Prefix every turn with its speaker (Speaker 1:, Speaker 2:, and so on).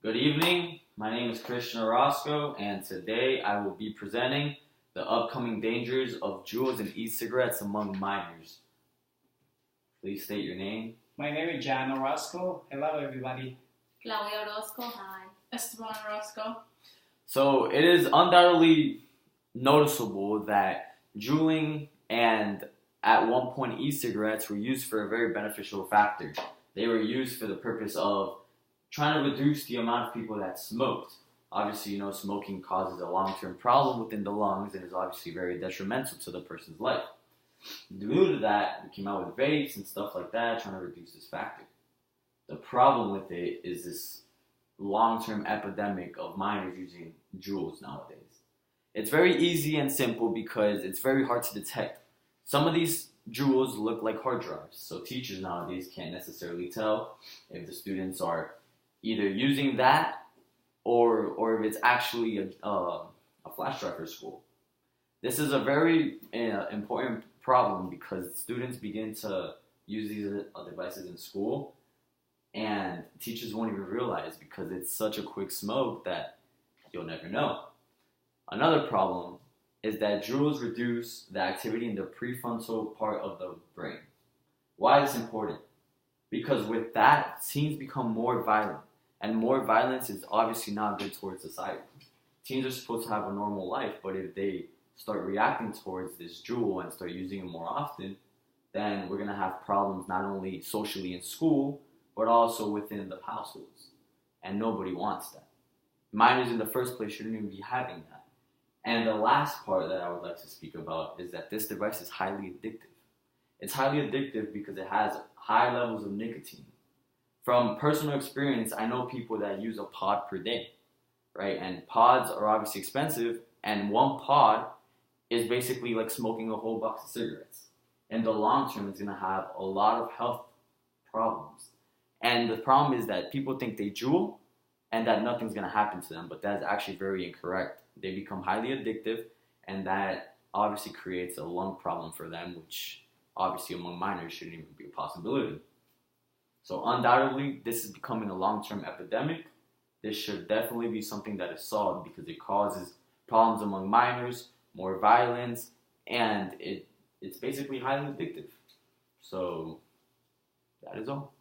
Speaker 1: Good evening. My name is Christian Orozco, and today I will be presenting the upcoming dangers of Juuls and e-cigarettes among minors. Please state your name.
Speaker 2: My name is Jan Orozco. Hello, everybody.
Speaker 3: Claudia Orozco. Hi.
Speaker 4: Esteban Orozco.
Speaker 1: So it is undoubtedly noticeable that juuling and at one point e-cigarettes were used for a very beneficial factor. They were used for the purpose of trying to reduce the amount of people that smoked. Obviously, smoking causes a long-term problem within the lungs and is obviously very detrimental to the person's life. Due to that, we came out with vapes and stuff like that, trying to reduce this factor. The problem with it is this long-term epidemic of minors using Juuls nowadays. It's very easy and simple because it's very hard to detect. Some of these Juuls look like hard drives, so teachers nowadays can't necessarily tell if the students are either using that or if it's actually a flash drive for school. This is a very important problem because students begin to use these devices in school and teachers won't even realize because it's such a quick smoke that you'll never know. Another problem is that Juuls reduce the activity in the prefrontal part of the brain. Why is this important? Because with that, teens become more violent. And more violence is obviously not good towards society. Teens are supposed to have a normal life, but if they start reacting towards this Juul and start using it more often, then we're going to have problems not only socially in school, but also within the households. And nobody wants that. Minors in the first place shouldn't even be having that. And the last part that I would like to speak about is that this device is highly addictive. It's highly addictive because it has high levels of nicotine. From personal experience, I know people that use a pod per day, right? And pods are obviously expensive, and one pod is basically like smoking a whole box of cigarettes. In the long term, it's going to have a lot of health problems. And the problem is that people think they Juul and that nothing's going to happen to them, but that's actually very incorrect. They become highly addictive, and that obviously creates a lung problem for them, which obviously among minors shouldn't even be a possibility. So undoubtedly, this is becoming a long-term epidemic. This should definitely be something that is solved because it causes problems among minors, more violence, and it's basically highly addictive. So that is all.